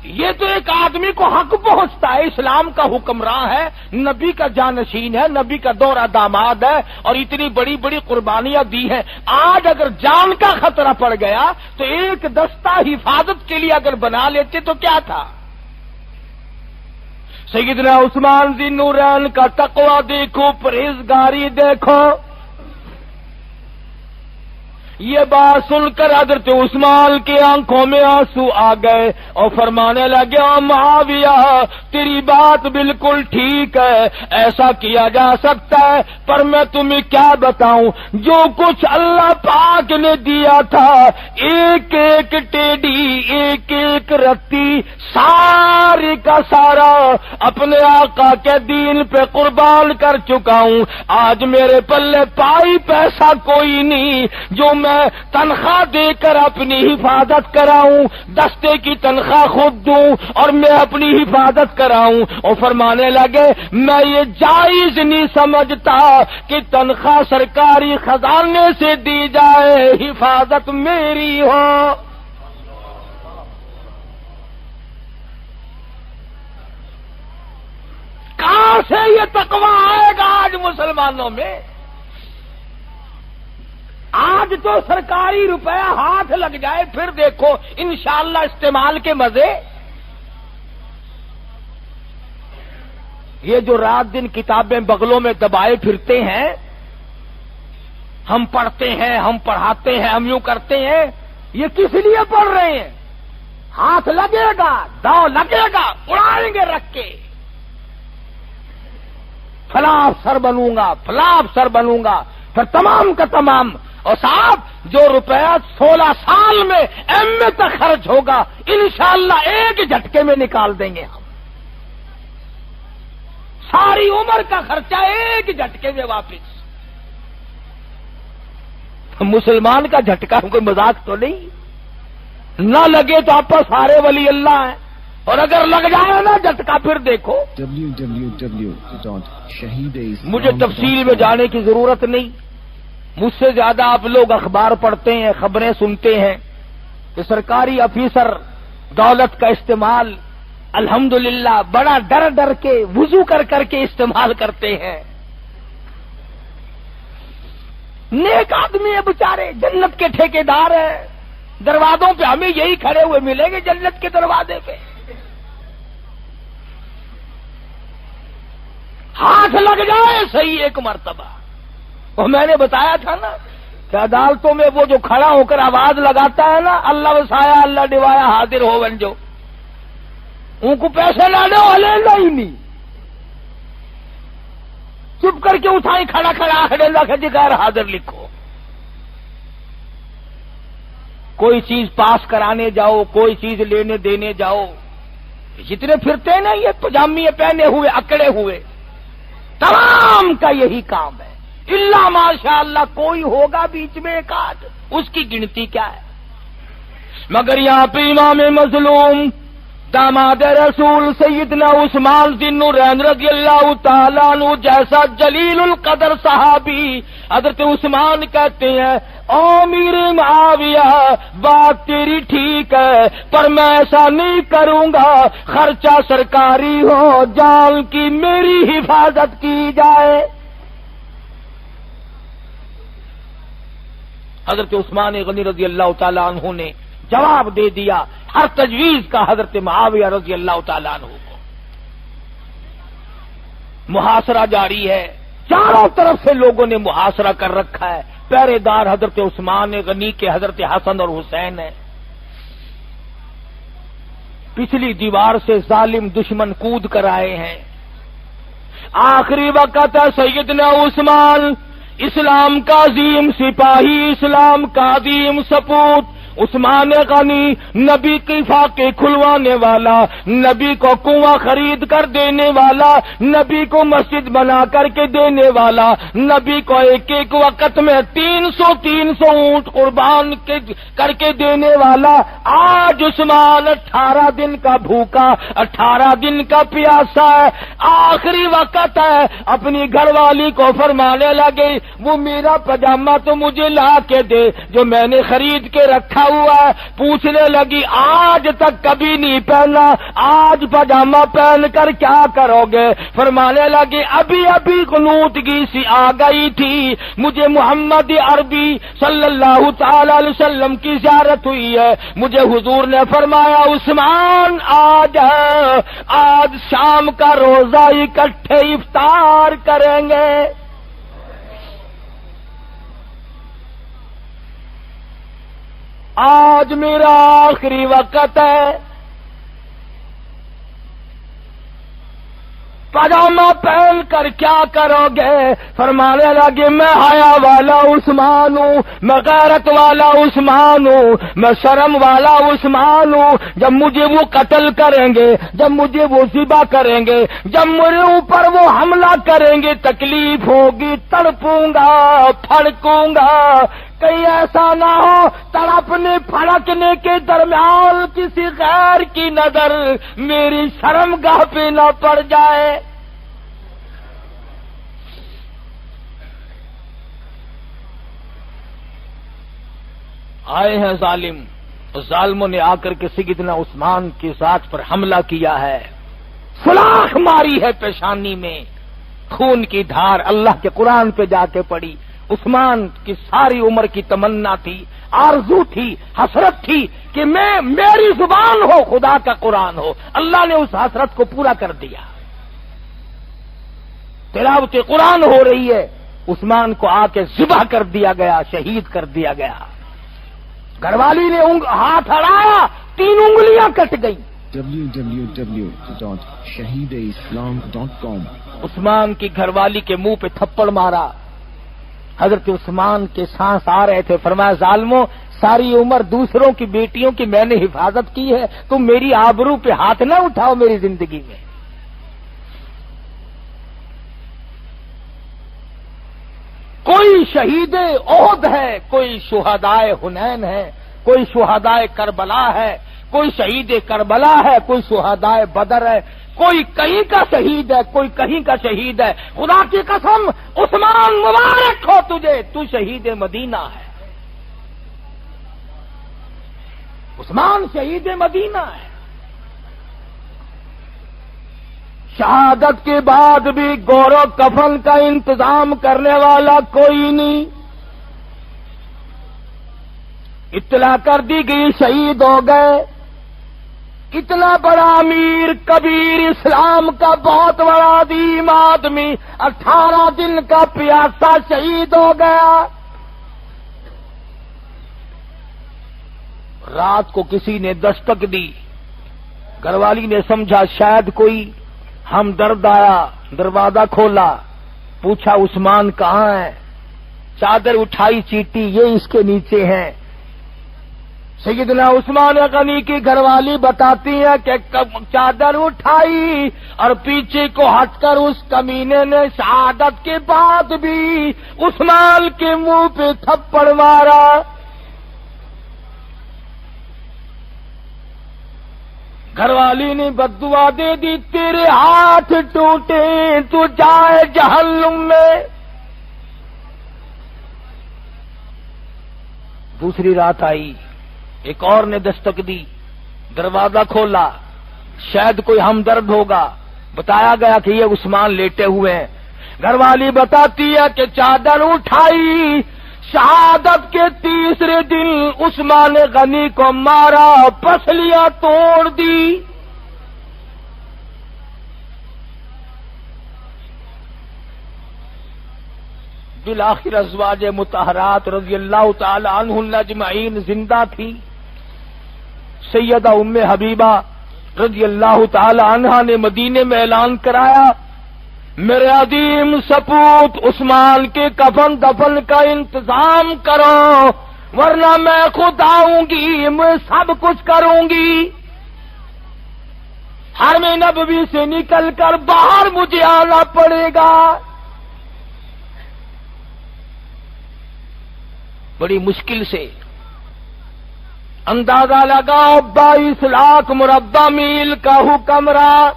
یہ تو ایک آدمی کو حق پہنچتا ہے، اسلام کا حکمراں ہے، نبی کا جانشین ہے، نبی کا دورہ داماد ہے، اور اتنی بڑی بڑی قربانیاں دی ہیں۔ آج اگر جان کا خطرہ پڑ گیا تو ایک دستہ حفاظت کے لیے اگر بنا لیتے تو کیا تھا؟ سیدنا عثمان ذی نورین کا تقوی دیکھو، پرہیزگاری دیکھو۔ یہ بات سن کر حضرت عثمان کی آنکھوں میں آنسو آ گئے اور فرمانے لگے، معاویہ تیری بات بالکل ٹھیک ہے، ایسا کیا جا سکتا ہے، پر میں تمہیں کیا بتاؤں، جو کچھ اللہ پاک نے دیا تھا، ایک ایک ٹیڈی، ایک ایک رتی، سارے کا سارا اپنے آقا کے دین پہ قربان کر چکا ہوں۔ آج میرے پلے پائی پیسہ کوئی نہیں جو میں تنخواہ دے کر اپنی حفاظت کراؤں، دستے کی تنخواہ خود دوں اور میں اپنی حفاظت کراؤں۔ اور فرمانے لگے، میں یہ جائز نہیں سمجھتا کہ تنخواہ سرکاری خزانے سے دی جائے، حفاظت میری ہو۔ کہاں سے یہ تقویٰ آئے گا آج مسلمانوں میں؟ آج تو سرکاری روپیہ ہاتھ لگ جائے پھر دیکھو انشاءاللہ استعمال کے مزے. یہ جو رات دن کتابیں بغلوں میں دبائے پھرتے ہیں، ہم پڑھتے ہیں، ہم پڑھاتے ہیں، ہم یوں کرتے ہیں، یہ کس لیے پڑھ رہے ہیں؟ ہاتھ لگے گا، داؤ لگے گا، اڑائیں گے رکھ کے. فلاں افسر بنوں گا، فلاں افسر بنوں گا، پھر تمام کا تمام. اور صاحب جو روپیہ 16 سال میں ایم اے تک خرچ ہوگا انشاءاللہ ایک جھٹکے میں نکال دیں گے ہم. ساری عمر کا خرچہ ایک جھٹکے میں واپس. مسلمان کا جھٹکا کوئی مذاق تو نہیں. نہ لگے تو آپ سارے ولی اللہ ہیں، اور اگر لگ جائے نا جھٹکا پھر دیکھو. مجھے تفصیل میں جانے کی ضرورت نہیں. مجھ سے زیادہ آپ لوگ اخبار پڑھتے ہیں، خبریں سنتے ہیں کہ سرکاری افیسر دولت کا استعمال الحمدللہ بڑا ڈر ڈر کے وضو کر کر کے استعمال کرتے ہیں. نیک آدمی ہے بیچارے، جنت کے ٹھیکیدار ہیں. دروازوں پہ ہمیں یہی کھڑے ہوئے ملیں گے جنت کے دروازے پہ. ہاتھ لگ جائے صحیح ایک مرتبہ. اور میں نے بتایا تھا نا کہ عدالتوں میں وہ جو کھڑا ہو کر آواز لگاتا ہے نا، اللہ وسایا اللہ ڈوایا حاضر ہو ون، جو ان کو پیسے نہ دو ہلینا ہی نہیں، چپ کر کے اٹھائی کھڑا کھڑا ہڑیلا کہ غیر حاضر لکھو. کوئی چیز پاس کرانے جاؤ، کوئی چیز لینے دینے جاؤ، جتنے پھرتے نا یہ پجامی پہنے ہوئے اکڑے ہوئے، تمام کا یہی کام ہے. اللہ ماشاء اللہ کوئی ہوگا بیچ میں ایک آدھ، اس کی گنتی کیا ہے. مگر یہاں پہ امام مظلوم داماد رسول سیدنا عثمان ذی النورین رضی اللہ تعالیٰ عنہ جیسا جلیل القدر صحابی حضرت عثمان کہتے ہیں، امیر معاویہ بات تیری ٹھیک ہے پر میں ایسا نہیں کروں گا، خرچہ سرکاری ہو، جان کی میری حفاظت کی جائے. حضرت عثمان غنی رضی اللہ تعالیٰ عنہ نے جواب دے دیا ہر تجویز کا حضرت معاویہ رضی اللہ تعالیٰ عنہ کو. محاصرہ جاری ہے، چاروں طرف سے لوگوں نے محاصرہ کر رکھا ہے. پہرے دار حضرت عثمان غنی کے حضرت حسن اور حسین ہیں. پچھلی دیوار سے ظالم دشمن کود کر آئے ہیں. آخری وقت ہے سیدنا عثمان، اسلام کا عظیم سپاہی، اسلام کا عظیم سپوت عثمان غنی، نبی کی فاقے کھلوانے والا، نبی کو کنواں خرید کر دینے والا، نبی کو مسجد بنا کر کے دینے والا، نبی کو ایک ایک وقت میں 300 اونٹ قربان کر کے دینے والا. آج عثمان 18 دن کا بھوکا، 18 دن کا پیاسا ہے. آخری وقت ہے، اپنی گھر والی کو فرمانے لگے وہ میرا پجامہ تو مجھے لا کے دے جو میں نے خرید کے رکھا ہوا ہے. پوچھنے لگی آج تک کبھی نہیں پہنا، آج پجامہ پہن کر کیا کرو گے؟ فرمانے لگی ابھی ابھی قنوتگی سی آ گئی تھی، مجھے محمد عربی صلی اللہ تعالی علیہ وسلم کی زیارت ہوئی ہے. مجھے حضور نے فرمایا عثمان آج شام کا روزہ اکٹھے افطار کریں گے. آج میرا آخری وقت ہے، پاجامہ پہن کر کیا کرو گے؟ فرمانے لگے میں حیا والا عثمان ہوں، میں غیرت والا عثمان ہوں، میں شرم والا عثمان ہوں. جب مجھے وہ قتل کریں گے، جب مجھے وہ ذبح کریں گے، جب میرے اوپر وہ حملہ کریں گے، تکلیف ہوگی، تڑپوں گا، پھڑکوں گا. کہیں ایسا نہ ہو تڑپنے پھڑکنے کے درمیان کسی غیر کی نظر میری شرمگاہ پہ نہ پڑ جائے. آئے ہیں ظالم، ظالموں نے آ کر کے سیدنا عثمان کی ذات پر حملہ کیا ہے، سلاخ ماری ہے پیشانی میں، خون کی دھار اللہ کے قرآن پہ جا کے پڑی. عثمان کی ساری عمر کی تمنا تھی، آرزو تھی، حسرت تھی کہ میری زبان ہو خدا کا قرآن ہو۔ اللہ نے اس حسرت کو پورا کر دیا۔ تلاوت قرآن ہو رہی ہے، عثمان کو آ کے ذبح کر دیا گیا، شہید کر دیا گیا۔ گھر والی نے ہاتھ اڑایا، 3 انگلیاں کٹ گئیں۔ www.shahideislam.com عثمان کی گھر والی کے منہ پہ تھپڑ مارا۔ حضرت عثمان کے سانس آ رہے تھے، فرمایا ظالموں، ساری عمر دوسروں کی بیٹیوں کی میں نے حفاظت کی ہے، تم میری آبرو پہ ہاتھ نہ اٹھاؤ میری زندگی میں۔ کوئی شہید احد ہے، کوئی شہدائے حنین ہے، کوئی شہدائے کربلا ہے، کوئی شہید کربلا ہے، کوئی شہدائے بدر ہے، کوئی کہیں کا شہید ہے، کوئی کہیں کا شہید ہے۔ خدا کی قسم عثمان مبارک ہو تجھے، تو شہید مدینہ ہے۔ عثمان شہید مدینہ ہے۔ شہادت کے بعد بھی گورو کفن کا انتظام کرنے والا کوئی نہیں۔ اطلاع کر دی گئی شہید ہو گئے۔ اتنا بڑا امیر کبیر اسلام کا بہت بڑا عظیم آدمی 18 دن کا پیاسا شہید ہو گیا۔ رات کو کسی نے دستک دی، گھر والی نے سمجھا شاید کوئی ہمدرد آیا، دروازہ کھولا، پوچھا عثمان کہاں ہے؟ چادر اٹھائی، چیٹی یہ اس کے نیچے ہیں۔ سیدنا عثمان غنی کی گھر والی بتاتی ہے کہ چادر اٹھائی اور پیچھے کو ہٹ کر اس کمینے نے شہادت کے بعد بھی عثمان کے منہ پہ تھپڑ مارا۔ گھر والی نے بددعا دے دی، تیرے ہاتھ ٹوٹے تو جائے جہنم میں۔ دوسری رات آئی، ایک اور نے دستک دی، دروازہ کھولا، شاید کوئی ہمدرد ہوگا، بتایا گیا کہ یہ عثمان لیٹے ہوئے ہیں۔ گھر والی بتاتی ہے کہ چادر اٹھائی، شہادت کے تیسرے دن عثمان غنی کو مارا، پسلیاں توڑ دی۔ بالآخر ازواج مطہرات رضی اللہ تعالی عنہن اجمعین زندہ تھی۔ سیدہ ام حبیبہ رضی اللہ تعالی عنہا نے مدینے میں اعلان کرایا، میرے عظیم سپوت عثمان کے کفن دفن کا انتظام کرو، ورنہ میں خود آؤں گی، میں سب کچھ کروں گی۔ حرم نبوی سے نکل کر باہر مجھے آنا پڑے گا۔ بڑی مشکل سے اندازہ لگاؤ، 22 لاکھ مربع میل کا حکمراں،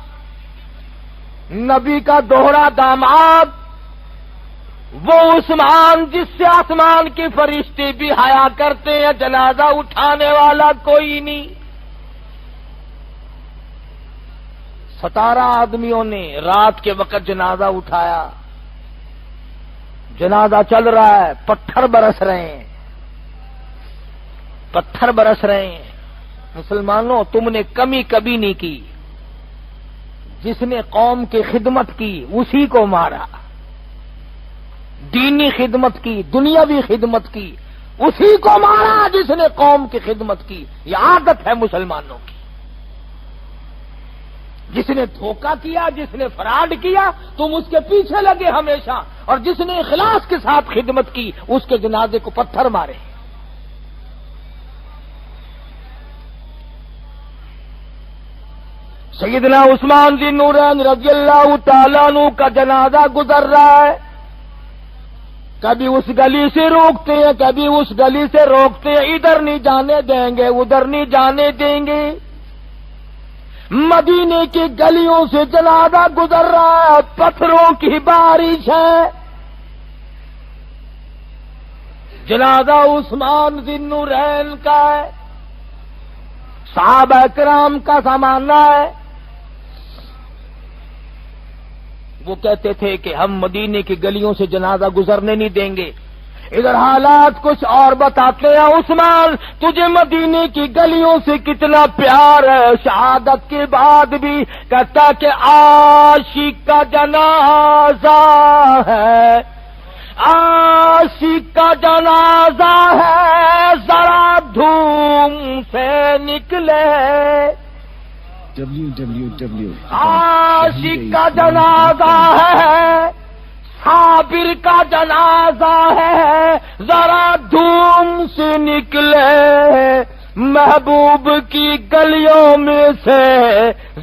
نبی کا دوہرا داماد، وہ عثمان جس سے آسمان کے فرشتے بھی حیا کرتے ہیں، جنازہ اٹھانے والا کوئی نہیں۔ 17 آدمیوں نے رات کے وقت جنازہ اٹھایا۔ جنازہ چل رہا ہے، پتھر برس رہے ہیں، پتھر برس رہے ہیں۔ مسلمانوں، تم نے کمی کبھی نہیں کی، جس نے قوم کی خدمت کی اسی کو مارا، دینی خدمت کی، دنیاوی خدمت کی، اسی کو مارا جس نے قوم کی خدمت کی۔ یہ عادت ہے مسلمانوں کی۔ جس نے دھوکہ کیا، جس نے فراڈ کیا، تم اس کے پیچھے لگے ہمیشہ، اور جس نے اخلاص کے ساتھ خدمت کی اس کے جنازے کو پتھر مارے۔ سیدنا عثمان ذی نورین رضی اللہ تعالیٰ عنہ کا جنازہ گزر رہا ہے، کبھی اس گلی سے روکتے ہیں، کبھی اس گلی سے روکتے ہیں، ادھر نہیں جانے دیں گے، ادھر نہیں جانے دیں گے۔ مدینے کی گلیوں سے جنازہ گزر رہا ہے، پتھروں کی بارش ہے۔ جنازہ عثمان ذی نورین کا ہے، صحابہ کرام کا زمانہ ہے۔ وہ کہتے تھے کہ ہم مدینے کی گلیوں سے جنازہ گزرنے نہیں دیں گے، ادھر حالات کچھ اور بتاتے ہیں. عثمان تجھے مدینے کی گلیوں سے کتنا پیار ہے. شہادت کے بعد بھی کہتا کہ عاشق کا جنازہ ہے, عاشق کا جنازہ ہے, ذرا دھوم سے نکلے. عاشق کا جنازہ ہے, صابر کا جنازہ ہے, ذرا دھوم سے نکلے. محبوب کی گلیوں میں سے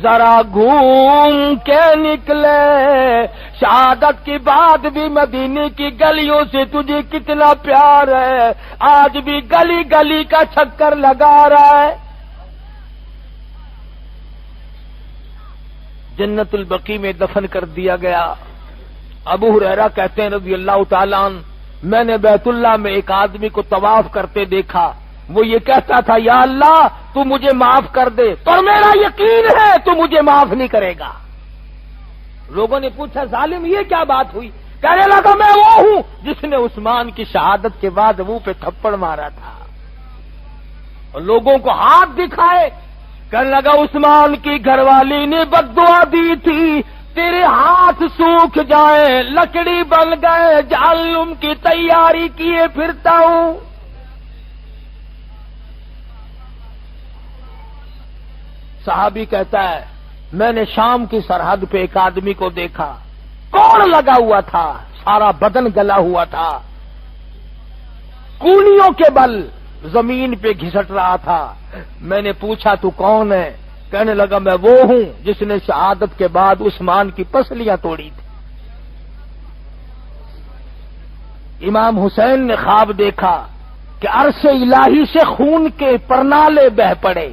ذرا گھوم کے نکلے. شہادت کے بعد بھی مدینے کی گلیوں سے تجھے کتنا پیار ہے. آج بھی گلی گلی کا چکر لگا رہا ہے. جنت البقیع میں دفن کر دیا گیا. ابو ہریرہ کہتے ہیں رضی اللہ تعالیٰ عنہ, میں نے بیت اللہ میں ایک آدمی کو طواف کرتے دیکھا. وہ یہ کہتا تھا یا اللہ تو مجھے معاف کر دے, پر میرا یقین ہے تو مجھے معاف نہیں کرے گا. لوگوں نے پوچھا ظالم یہ کیا بات ہوئی؟ کہنے لگا میں وہ ہوں جس نے عثمان کی شہادت کے بعد منہ پہ تھپڑ مارا تھا اور لوگوں کو ہاتھ دکھائے. کہنے لگا عثمان کی گھر والی نے بد دعا دی تھی, تیرے ہاتھ سوکھ جائیں, لکڑی بن گئے, جہنم کی تیاری کیے پھرتا ہوں. صحابی کہتا ہے میں نے شام کی سرحد پہ ایک آدمی کو دیکھا, کوڑ لگا ہوا تھا, سارا بدن گلا ہوا تھا, کونیوں کے بل زمین پہ گھسٹ رہا تھا. میں نے پوچھا تو کون ہے؟ کہنے لگا میں وہ ہوں جس نے شہادت کے بعد عثمان کی پسلیاں توڑی تھی. امام حسین نے خواب دیکھا کہ عرش الہی سے خون کے پرنالے بہ پڑے.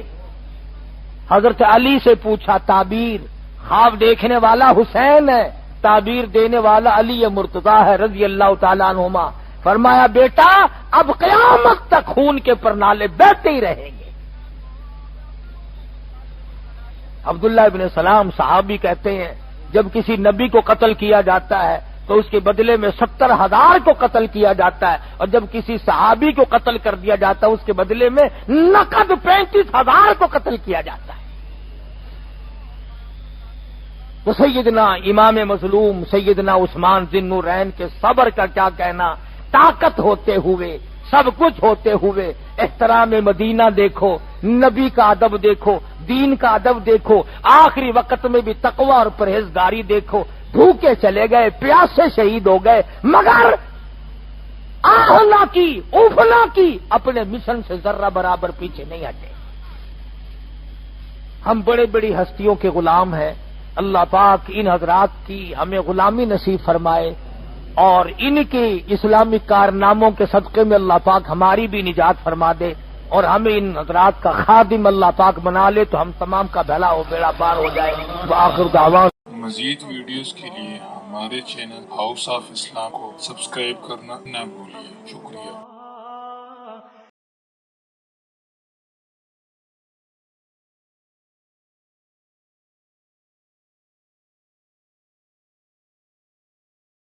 حضرت علی سے پوچھا تعبیر, خواب دیکھنے والا حسین ہے, تعبیر دینے والا علی مرتضیٰ ہے رضی اللہ تعالیٰ عنہما. فرمایا بیٹا اب قیامت تک خون کے پرنالے بہتے ہی رہیں گے. عبداللہ ابن سلام صحابی کہتے ہیں جب کسی نبی کو قتل کیا جاتا ہے تو اس کے بدلے میں 70,000 کو قتل کیا جاتا ہے, اور جب کسی صحابی کو قتل کر دیا جاتا ہے اس کے بدلے میں نقد 35,000 کو قتل کیا جاتا ہے. تو سیدنا امام مظلوم سیدنا عثمان ذی النورین کے صبر کا کیا کہنا. طاقت ہوتے ہوئے, سب کچھ ہوتے ہوئے, احترام مدینہ دیکھو, نبی کا ادب دیکھو, دین کا ادب دیکھو, آخری وقت میں بھی تقوی اور پرہیزگاری دیکھو. بھوکے چلے گئے, پیاسے شہید ہو گئے, مگر آہ نہ کی, اوف نہ کی, اپنے مشن سے ذرہ برابر پیچھے نہیں ہٹے. ہم بڑے بڑی ہستیوں کے غلام ہیں. اللہ پاک ان حضرات کی ہمیں غلامی نصیب فرمائے, اور ان کے اسلامی کارناموں کے صدقے میں اللہ پاک ہماری بھی نجات فرما دے, اور ہمیں ان حضرات کا خادم اللہ پاک بنا لے تو ہم تمام کا بھلا ہو, بیڑا پار ہو جائے. وآخر دعوانا مزید ویڈیوز کے لیے ہمارے چینل ہاؤس آف اسلام کو سبسکرائب کرنا نہ بھولیے. شکریہ.